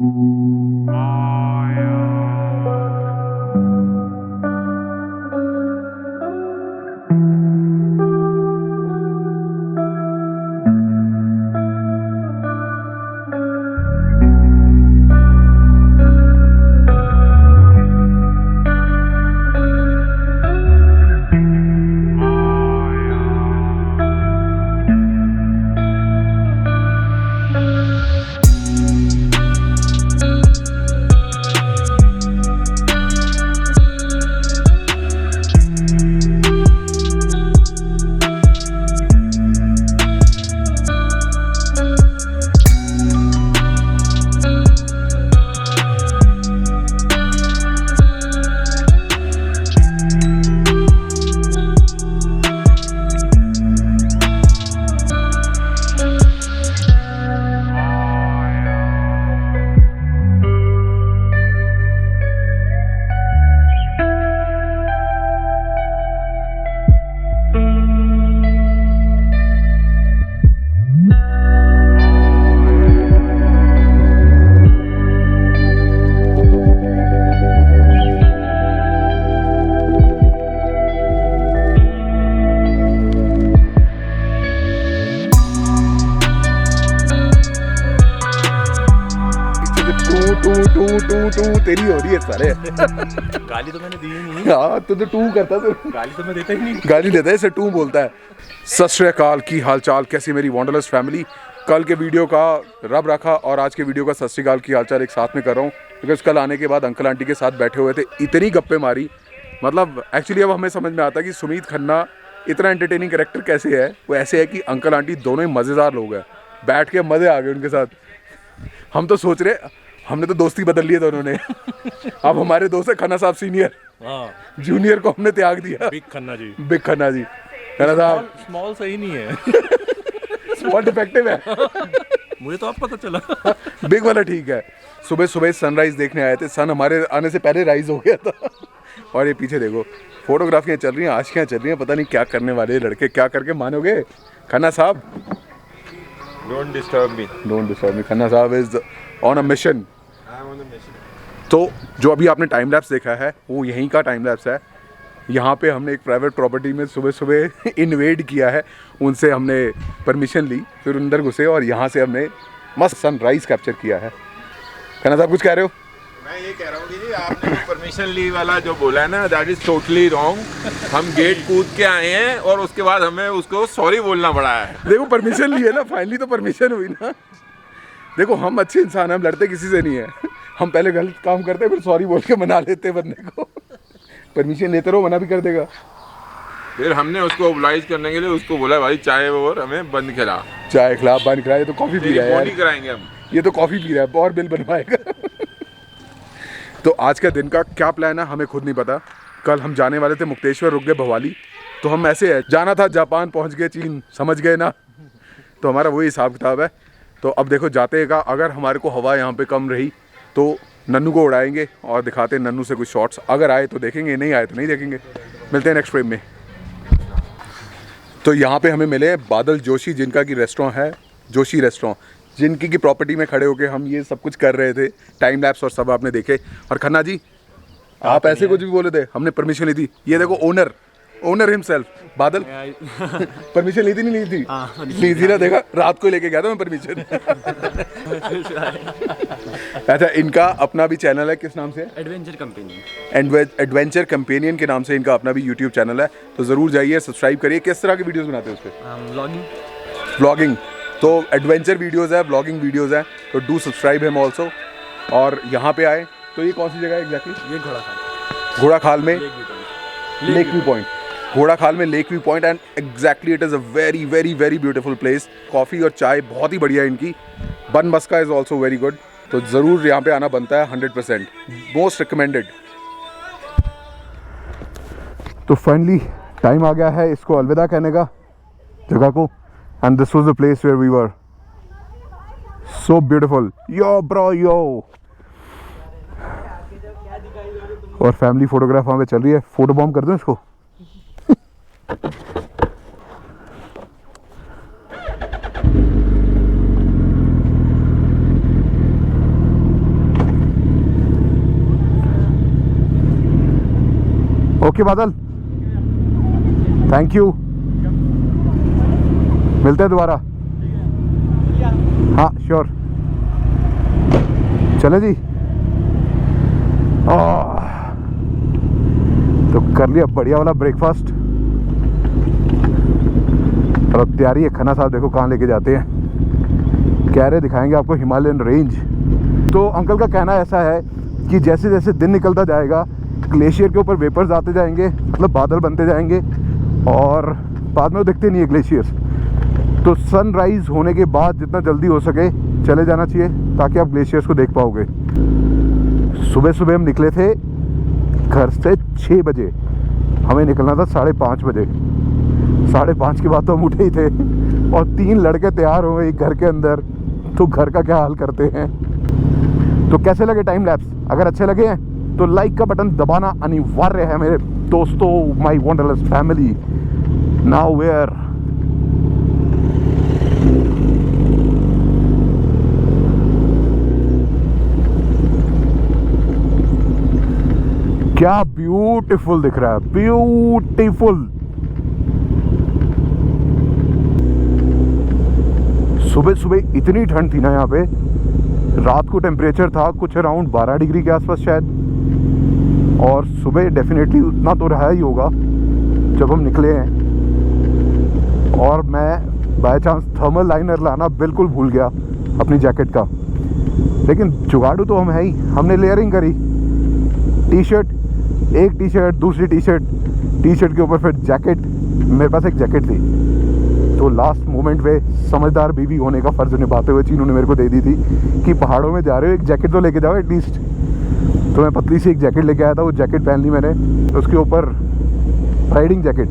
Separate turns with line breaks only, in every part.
To तेरी हो रही है सारे।
गाली तो मैंने दी ही नहीं।
हाँ तू तो टू करता है,
गाली तो मैं देता ही नहीं।
गाली देता है, इसे टू बोलता है। सत श्री अकाल, की हालचाल, कैसी मेरी वंडरलस्ट फैमिली। कल के वीडियो का रब रखा और आज के वीडियो का सत श्री अकाल की हालचाल एक साथ में कर रहा हूँ, बिकॉज कल आने के बाद अंकल आंटी के साथ बैठे हुए थे, इतनी गप्पे मारी। मतलब एक्चुअली अब हमें समझ में आता है कि सुमित खन्ना इतना एंटरटेनिंग कैरेक्टर कैसे है। वो ऐसे है कि अंकल आंटी दोनों ही मज़ेदार लोग हैं, बैठ के मज़े आ गए उनके साथ। हम तो सोच रहे, हमने तो दोस्ती बदल ली है दोनों ने। अब हमारे दोस्त है खन्ना साहब सीनियर, जूनियर को हमने त्याग दिया।
Big Khanna ji,
big Khanna ji. खन्ना साहब
स्मॉल सही नहीं है।
स्मॉल डिफेक्टिव है।
मुझे तो अब पता चला।
बिग वाला ठीक है। सुबह सुबह सनराइज देखने आए थे, सन हमारे आने से पहले राइज हो गया था। और ये पीछे देखो फोटोग्राफियाँ चल रही हैं, आशियाँ चल रही हैं, पता नहीं क्या करने वाले लड़के, क्या करके मानोगे खन्ना साहब।
Don't disturb me.
Don't disturb me. Khanna साहब इज ऑन अ मिशन। तो जो अभी आपने टाइम लैप्स देखा है वो यहीं का टाइम लैप्स है। यहाँ पे हमने एक प्राइवेट प्रॉपर्टी में सुबह सुबह इन्वेड किया है, उनसे हमने परमिशन ली, फिर अंदर घुसे और यहाँ से हमने मस्त सनराइज कैप्चर किया है। खन्ना साहब कुछ कह रहे हो?
मैं ये कह रहा हूँ कि जी आपने परमिशन ली वाला जो बोला है ना, दैट इज टोटली रॉन्ग। हम गेट कूद के आए हैं और उसके बाद हमें उसको सॉरी बोलना पड़ा है।
देखो परमिशन ली है ना, फाइनली तो परमिशन हुई ना। देखो हम अच्छे इंसान हैं, हम लड़ते किसी से नहीं है। हम पहले गलत काम करते फिर सॉरी बोल के मना लेते बंदे को। परमिशन लेते रहो, मना भी कर देगा।
फिर हमने उसको ओबलाइज करने के लिए उसको बोला भाई चाय और हमें बंद खिला,
चाय खिला, बंद खिला। ये तो कॉफ़ी पी रहा है यार,
कराएंगे हम।
ये तो कॉफ़ी पी रहा है और बिल बनवाएगा। तो आज का दिन का क्या प्लान है हमें खुद नहीं पता। कल हम जाने वाले थे मुक्तेश्वर, रुक गए भवाली। तो हम ऐसे है, जाना था जापान, पहुंच गए चीन, समझ गए ना। तो हमारा वही हिसाब किताब है। तो अब देखो जाते का अगर हमारे को हवा यहाँ पे कम रही तो नन्नू को उड़ाएंगे और दिखाते हैं नन्नू से कुछ शॉट्स। अगर आए तो देखेंगे, नहीं आए तो नहीं देखेंगे। मिलते हैं नेक्स्ट फ्रेम में। तो यहाँ पे हमें मिले बादल जोशी, जिनका की रेस्टोरेंट है जोशी रेस्टोरेंट, जिनकी की प्रॉपर्टी में खड़े होके हम ये सब कुछ कर रहे थे, टाइम लैप्स और सब आपने देखे। और खन्ना जी आप ऐसे कुछ भी बोले थे, हमने परमिशन ली थी। ये देखो ओनर हिमसेल्फ बादल। परमिशन ली थी नहीं ली थी? ली थी ना, देखा रात को लेके गया था मैं परमिशन। अच्छा, इनका अपना भी चैनल है, किस नाम से?
Adventure companion.
एडवेंचर कंपेनियन के नाम से इनका अपना भी यूट्यूब चैनल है, तो ज़रूर जाइए, सब्सक्राइब करिए। किस तरह की वीडियोस बनाते हैं उस पर? व्लॉगिंग। तो एडवेंचर वीडियोस है, व्लॉगिंग वीडियोस है, तो डू सब्सक्राइब हिम ऑल्सो। और यहाँ पे आए तो ये कौन सी जगह है एग्जैक्टली?
ये
घोड़ाखाल में लेक व्यू पॉइंट। घोड़ाखाल में lake view point, and exactly it is a very very very beautiful place. Coffee और चाय बहुत ही बढ़िया है इनकी। Bun maska is also very good. तो ज़रूर यहाँ पे आना बनता है, 100% मोस्ट रिकमेंडेड। तो फाइनली टाइम आ गया है इसको अलविदा कहने का, जगह को। And this was the place where we were. So beautiful, yo bro yo. और फैमिली फोटोग्राफ वहाँ पे चल रही है। फोटो बॉम्ब कर दूं इसको? ओके बादल, थैंक यू, मिलते हैं दोबारा। हाँ श्योर, चले जी। तो कर लिया बढ़िया वाला ब्रेकफास्ट और अब तैयारी है। खन्ना साहब देखो कहाँ लेके जाते हैं, कह रहे दिखाएंगे आपको हिमालयन रेंज। तो अंकल का कहना ऐसा है कि जैसे जैसे दिन निकलता जाएगा ग्लेशियर के ऊपर वेपर्स आते जाएंगे, मतलब बादल बनते जाएंगे और बाद में वो दिखते नहीं है ग्लेशियर्स। तो सनराइज होने के बाद जितना जल्दी हो सके चले जाना चाहिए ताकि आप ग्लेशियर्स को देख पाओगे। सुबह सुबह हम निकले थे घर से 6 बजे, हमें निकलना था 5:30 बजे। 5:30 के बाद तो हम उठे ही थे और 3 लड़के तैयार हो गए घर के अंदर, तो घर का क्या हाल करते हैं। तो कैसे लगे टाइम लैप्स? अगर अच्छे लगे हैं तो लाइक का बटन दबाना अनिवार्य है मेरे दोस्तों, my wanderlust family. Now where क्या ब्यूटीफुल दिख रहा है, ब्यूटीफुल। सुबह सुबह इतनी ठंड थी ना यहाँ पे, रात को टेम्परेचर था कुछ अराउंड 12 डिग्री के आसपास शायद, और सुबह डेफिनेटली उतना तो रहा ही होगा जब हम निकले हैं। और मैं बाय चांस थर्मल लाइनर लाना बिल्कुल भूल गया अपनी जैकेट का, लेकिन जुगाड़ू तो हम है ही। हमने लेयरिंग करी, टी शर्ट, एक टी शर्ट, दूसरी टी शर्ट के ऊपर फिर जैकेट। मेरे पास एक जैकेट थी तो लास्ट मोमेंट पे समझदार बीवी होने का फ़र्ज़ निभाते हुए चीनू ने मेरे को दे दी थी कि पहाड़ों में जा रहे हो एक जैकेट तो लेके जाओ एटलीस्ट। तो मैं पतली सी एक जैकेट लेके आया था, वो जैकेट पहन ली मैंने, उसके ऊपर राइडिंग जैकेट।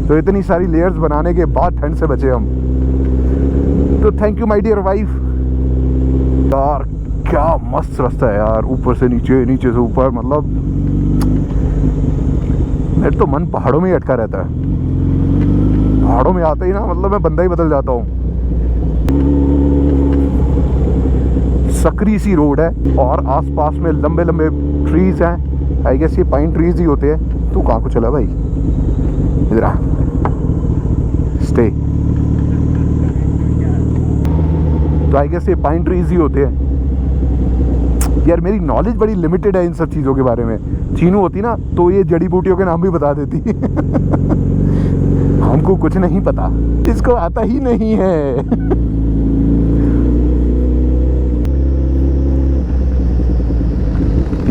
तो इतनी सारी लेयर्स बनाने के बाद ठंड से बचे हम। तो thank you my dear wife. यार क्या मस्त रास्ता है यार, ऊपर से नीचे, नीचे से ऊपर, मतलब मेरे तो मन पहाड़ों में ही अटका रहता है। पहाड़ों में आते ही ना मतलब मैं बंदा ही बदल जाता हूँ। सकरी सी रोड है और आसपास में लंबे लंबे ट्रीज हैं, आई गेस ये पाइन ट्रीज ही होते हैं। तू कहाँ को चला भाई, इधर आ, स्टे। तो आई गेस ये पाइन ट्रीज ही होते हैं। यार मेरी नॉलेज बड़ी लिमिटेड है इन सब चीज़ों के बारे में। चीनू होती ना तो ये जड़ी बूटियों के नाम भी बता देती। हमको कुछ नहीं पता, इसको आता ही नहीं है।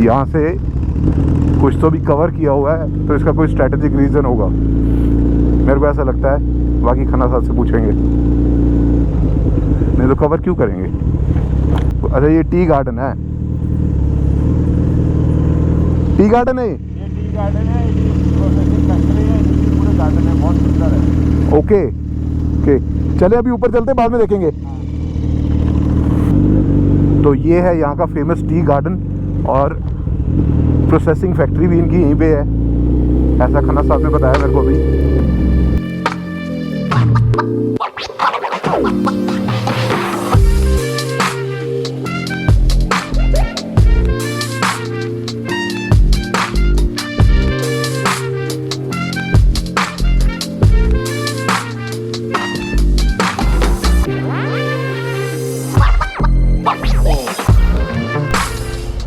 यहाँ से कुछ तो भी कवर किया हुआ है, तो इसका कोई स्ट्रैटेजिक रीज़न होगा, मेरे को ऐसा लगता है। बाकी खन्ना साहब से पूछेंगे, नहीं तो कवर क्यों करेंगे। अच्छा ये टी गार्डन है, टी गार्डन है, ये टी गार्डन है, प्रोसेसिंग फैक्ट्री है, पूरे गार्डन है, बहुत सुंदर है। ओके ओके, चले अभी ऊपर चलते, बाद में देखेंगे। तो ये है यहाँ का फेमस टी गार्डन और प्रोसेसिंग फैक्ट्री भी इनकी यहीं पे है, ऐसा खन्ना साहब ने बताया मेरे को भी।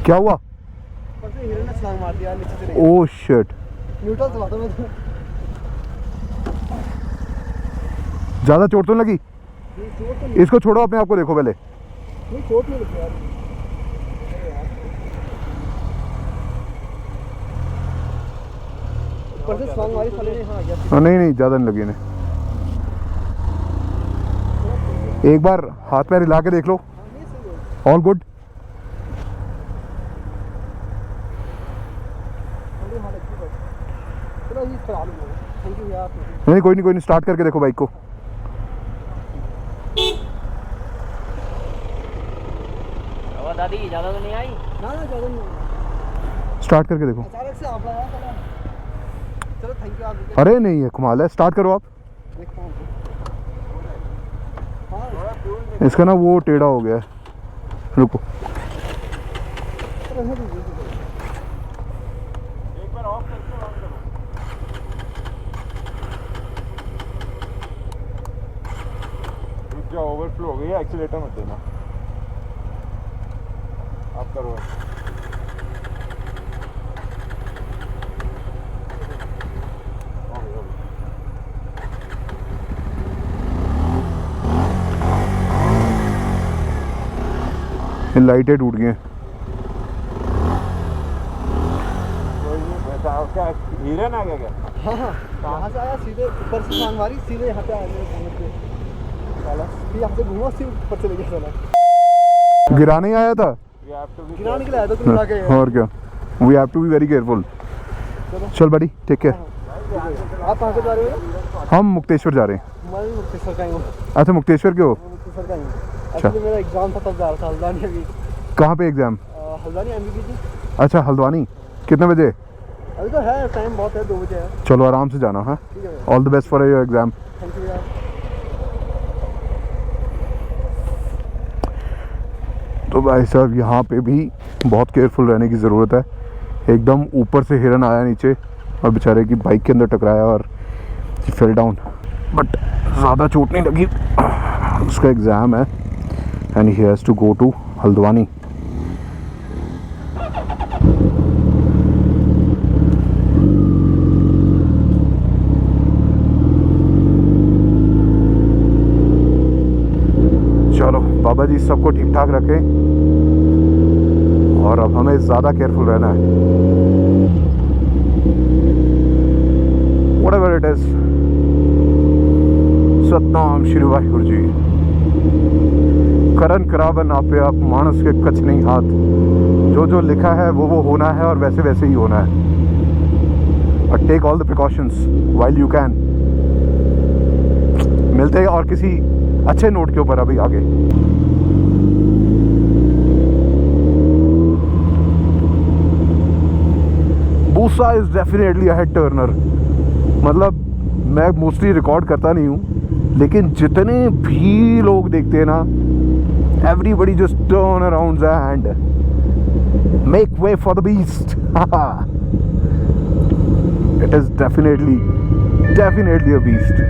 क्या हुआ?
हिरन ने छलांग मार दिया नीचे चले गए।
ओह शिट,
न्यूट्रल चलाता मैं तो।
ज्यादा चोट तो नहीं लगी?
चोट तो
इसको छोड़ो, अपने आप को देखो पहले।
नहीं, चोट नहीं लगी यार। ऊपर से छलांग मारी साले ने। हाँ गया।
नहीं नहीं ज्यादा नहीं लगी इन्हें। एक बार हाथ पैर हिला के देख लो। All good. नहीं कोई नहीं, स्टार्ट करके देखो बाइक को।
दादी ज्यादा तो नहीं आई ना? ज्यादा नहीं।
स्टार्ट करके देखो।
अचानक से आप आया था। चलो थैंक यू आप।
अरे नहीं है, कमाल है, स्टार्ट करो आप।
देखता हूँ।
इसका ना वो टेढ़ा हो गया है, रुको।
हो गई है, एक्सीलेटर मत देना। आप करो।
लाइटें टूट गई हैं।
क्या हिरन आ गया क्या?
हाँ हाँ, यहाँ से आया सीधे ऊपर से छलांग मारी, सीधे यहाँ पे आया मेरे सामने पे साला, फिर यहाँ से घूमा, सीधे ऊपर से ले गया साला।
गिराने आया था,
गिराने के लिए आया था, तुम ला के
और क्या। We have to be very careful. चल बड़ी, टेक केयर।
आप कहाँ से जा रहे हो?
हम मुक्तेश्वर जा रहे हैं।
मैं भी मुक्तेश्वर का ही हूँ।
अच्छा, मुक्तेश्वर के हो?
मुक्तेश्वर का ही हूँ। एक्चुअली मेरा एग्जाम था तब जा रहा था हल्द्वानी। अभी
कहाँ पे एग्जाम?
हल्द्वानी MBBS।
अच्छा, हल्द्वानी। कितने बजे?
अभी तो है, टाइम बहुत है, 2 बजे है।
चलो आराम से जाना। हाँ,
ठीक है,
all the best for your exam.
Thank you यार।
तो भाई साहब, यहाँ पे भी बहुत केयरफुल रहने की ज़रूरत है। एकदम ऊपर से हिरन आया नीचे और बेचारे की बाइक के अंदर टकराया और फेल डाउन, बट ज़्यादा चोट नहीं लगी। उसका एग्ज़ाम है and he has to go to Haldwani. चलो, बाबा जी सबको ठीक ठाक रखें और अब हमें ज़्यादा केयरफुल रहना है। Whatever it is, Satnam Shri Waheguru ji. करन करावन आपे आप मानस के कछ नहीं हाथ। जो जो लिखा है वो होना है और वैसे वैसे ही होना है। और take all the precautions while you can. मिलते हैं और किसी अच्छे नोट के ऊपर अभी आगे। बूसा is definitely a head Turner. मतलब मैं मोस्टली रिकॉर्ड करता नहीं हूँ, लेकिन जितने भी लोग देखते हैं ना, everybody just turn around and make way for the beast. It is definitely a beast.